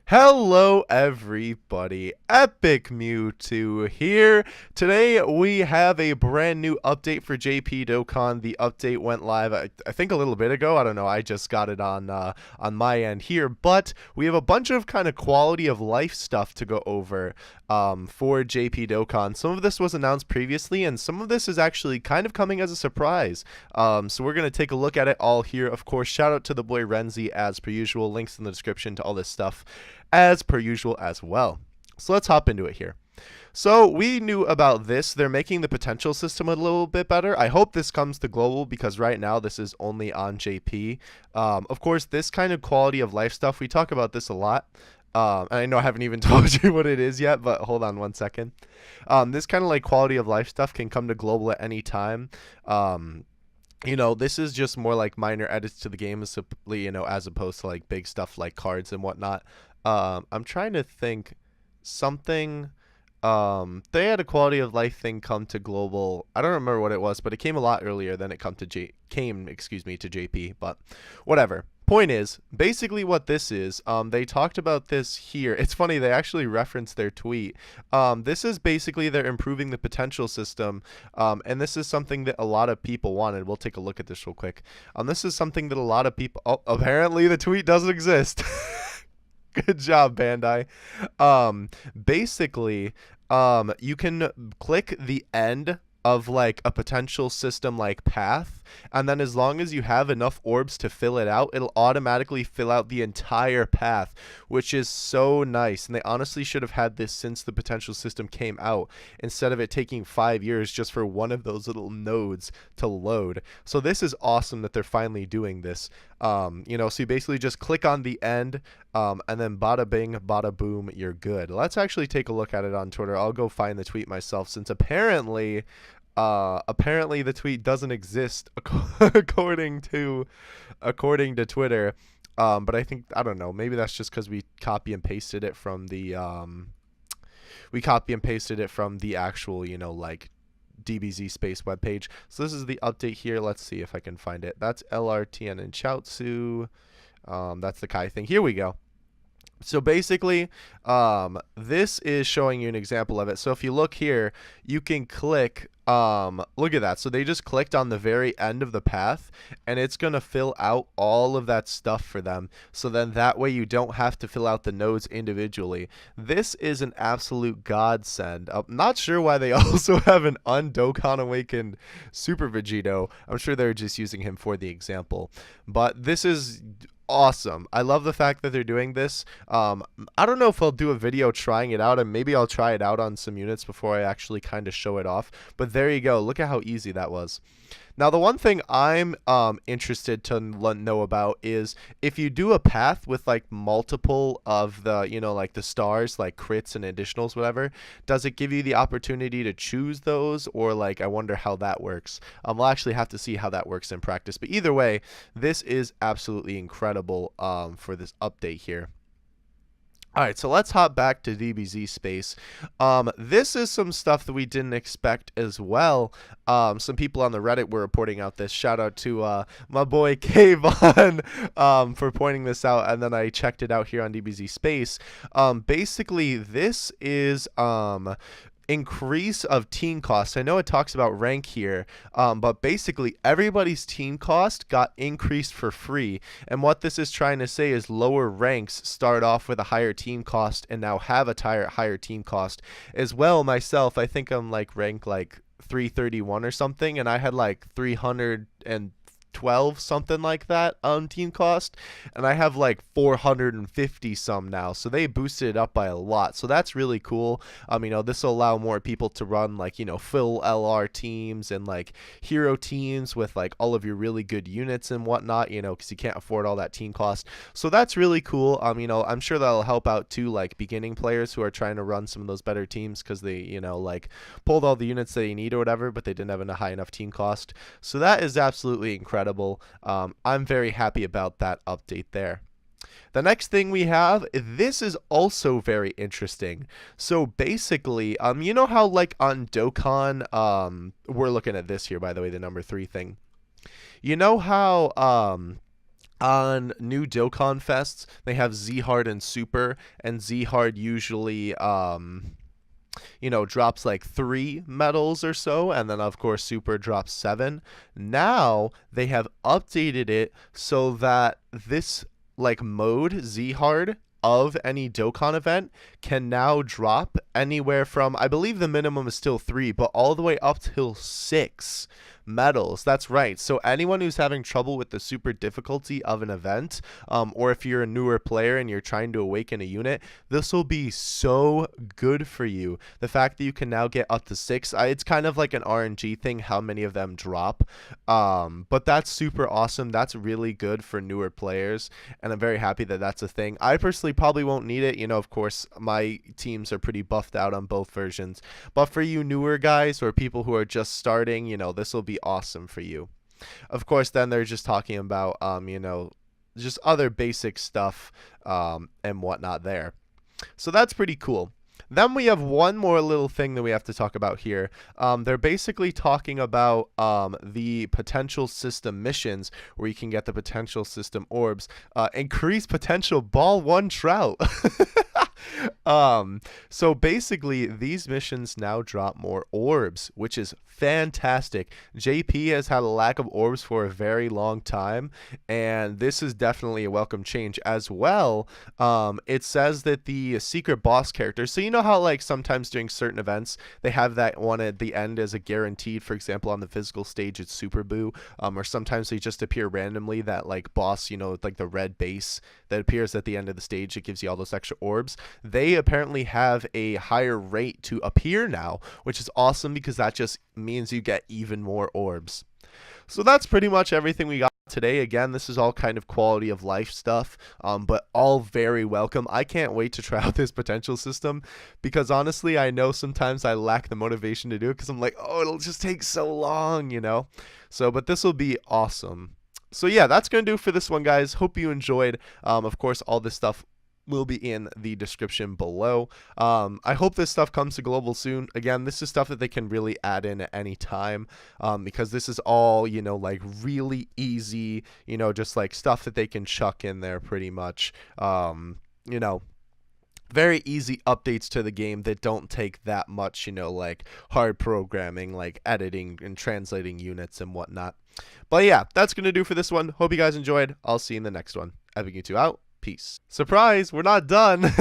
Hello everybody, Epic Mewtwo here. Today we have a brand new update for JP Dokkan. The update went live I think a little bit ago. I don't know, I just got it on my end here, but we have a bunch of kind of quality of life stuff to go over for JP Dokkan. Some of this was announced previously and some of this is actually kind of coming as a surprise. So we're going to take a look at it all here. Of course, shout out to the boy Renzi as per usual. Links in the description to all this stuff as per usual as well. So let's hop into it here. So we knew about this. They're making the potential system a little bit better. I hope this comes to global because right now this is only on JP. Of course, this kind of quality of life stuff, we talk about this a lot. And I know I haven't even told you what it is yet, but hold on one second. This kind of like quality of life stuff can come to global at any time. This is just more like minor edits to the game, simply, as opposed to like big stuff like cards and whatnot. I'm trying to think something. They had a quality of life thing come to global. I don't remember what it was, but it came a lot earlier than it came to JP. But whatever. Point is, basically what this is, they talked about this here. It's funny, they actually referenced their tweet. This is basically they're improving the potential system, and this is something that a lot of people wanted. We'll take a look at this real quick. This is something that a lot of people... Oh, apparently the tweet doesn't exist. Good job, Bandai. Basically, you can click the end of like a potential system like path, and then as long as you have enough orbs to fill it out, it'll automatically fill out the entire path, which is so nice. And they honestly should have had this since the potential system came out, instead of it taking 5 years just for one of those little nodes to load. So this is awesome that they're finally doing this. So you basically just click on the end, and then bada bing, bada boom, you're good. Let's actually take a look at it on Twitter. I'll go find the tweet myself, since apparently the tweet doesn't exist according to Twitter. But I don't know, maybe that's just because we copy and pasted it from the actual, like DBZ Space webpage. So this is the update here. Let's see if I can find it. That's LRTN and Chaozu. That's the Kai thing. Here we go. So basically, this is showing you an example of it. So if you look here, you can click, look at that. So they just clicked on the very end of the path, and it's going to fill out all of that stuff for them. So then that way you don't have to fill out the nodes individually. This is an absolute godsend. I'm not sure why they also have an Dokkan Awakened Super Vegito. I'm sure they're just using him for the example. But this is awesome. I love the fact that they're doing this. I don't know if I'll do a video trying it out, and maybe I'll try it out on some units before I actually kind of show it off. But there you go. Look at how easy that was. Now, the one thing I'm interested to know about is if you do a path with like multiple of the, like the stars, like crits and additionals, whatever, does it give you the opportunity to choose those? Or like, I wonder how that works. We'll actually have to see how that works in practice. But either way, this is absolutely incredible for this update here. Alright, so let's hop back to DBZ Space. This is some stuff that we didn't expect as well. Some people on the Reddit were reporting out this. Shout out to my boy Kayvon for pointing this out, and then I checked it out here on DBZ Space. Basically, this is increase of team cost. I know it talks about rank here, but basically everybody's team cost got increased for free. And what this is trying to say is lower ranks start off with a higher team cost and now have a higher team cost as well. Myself, I think I'm like rank like 331 or something, and I had like 312, something like that on team cost, and I have like 450 some now. So they boosted it up by a lot, so that's really cool. This will allow more people to run like, full LR teams and like hero teams with like all of your really good units and whatnot, because you can't afford all that team cost. So that's really cool. I'm sure that'll help out too, like beginning players who are trying to run some of those better teams because they, like pulled all the units they need or whatever, but they didn't have a high enough team cost. So that is absolutely incredible. I'm very happy about that update there. The next thing we have, this is also very interesting. So basically, you know how like on Dokkan, we're looking at this here, by the way, the number 3 thing. You know how On new Dokkan Fests, they have Z Hard and Super, and Z Hard usually drops like 3 medals or so, and then of course Super drops 7. Now they have updated it so that this like mode Z Hard of any Dokkan event can now drop anywhere from, I believe the minimum is still 3, but all the way up till 6 medals. That's right. So anyone who's having trouble with the super difficulty of an event, or if you're a newer player and you're trying to awaken a unit, this will be so good for you. The fact that you can now get up to 6, it's kind of like an RNG thing, how many of them drop. But that's super awesome. That's really good for newer players, and I'm very happy that that's a thing. I personally probably won't need it. Of course, my teams are pretty buffed out on both versions. But for you newer guys or people who are just starting, this will be awesome for you. Of course, then they're just talking about, just other basic stuff and whatnot there. So that's pretty cool. Then we have one more little thing that we have to talk about here. They're basically talking about the potential system missions where you can get the potential system orbs. Increase potential ball 1 trout. So basically these missions now drop more orbs, which is fantastic. JP has had a lack of orbs for a very long time, and this is definitely a welcome change as well. It says that the secret boss characters, so you know how like sometimes during certain events they have that one at the end as a guaranteed, for example on the physical stage it's Super Boo, or sometimes they just appear randomly, that like boss, like the red base that appears at the end of the stage, it gives you all those extra orbs. They apparently have a higher rate to appear now, which is awesome because that just means you get even more orbs. So that's pretty much everything we got today. Again, this is all kind of quality of life stuff, but all very welcome. I can't wait to try out this potential system because honestly, I know sometimes I lack the motivation to do it because I'm like, oh, it'll just take so long, So, but this will be awesome. So yeah, that's going to do it for this one, guys. Hope you enjoyed. Of course, all this stuff will be in the description below. I hope this stuff comes to global soon. Again, this is stuff that they can really add in at any time, because this is all, like really easy, just like stuff that they can chuck in there pretty much. Very easy updates to the game that don't take that much, like hard programming, like editing and translating units and whatnot. But yeah, that's going to do for this one. Hope you guys enjoyed. I'll see you in the next one. Epic You 2 out. Peace. Surprise, we're not done.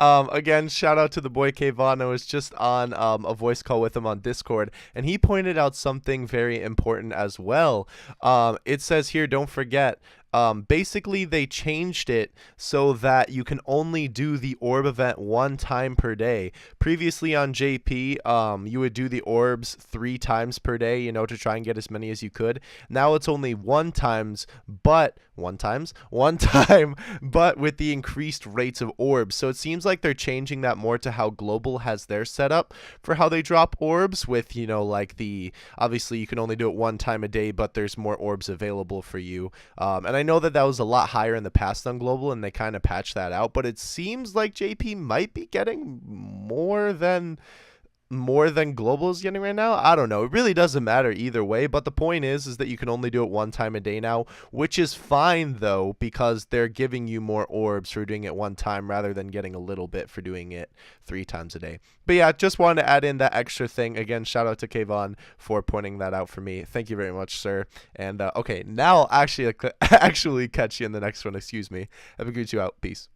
Again, shout out to the boy Kayvon. I was just on a voice call with him on Discord, and he pointed out something very important as well. It says here, don't forget, basically they changed it so that you can only do the orb event 1 time per day. Previously on JP, you would do the orbs 3 times per day, to try and get as many as you could. Now it's only 1 time, but with the increased rates of orbs. So it seems like they're changing that more to how Global has their setup for how they drop orbs with, like obviously you can only do it 1 time a day, but there's more orbs available for you. And I know that was a lot higher in the past on Global, and they kind of patched that out, but it seems like JP might be getting more than Global is getting right now. I don't know. It really doesn't matter either way, but the point is that you can only do it 1 time a day now, which is fine though, because they're giving you more orbs for doing it 1 time rather than getting a little bit for doing it 3 times a day. But yeah, just wanted to add in that extra thing. Again, shout out to Kayvon for pointing that out for me. Thank you very much, sir. And okay, now I'll actually catch you in the next one. Excuse me. Have a good you out. Peace.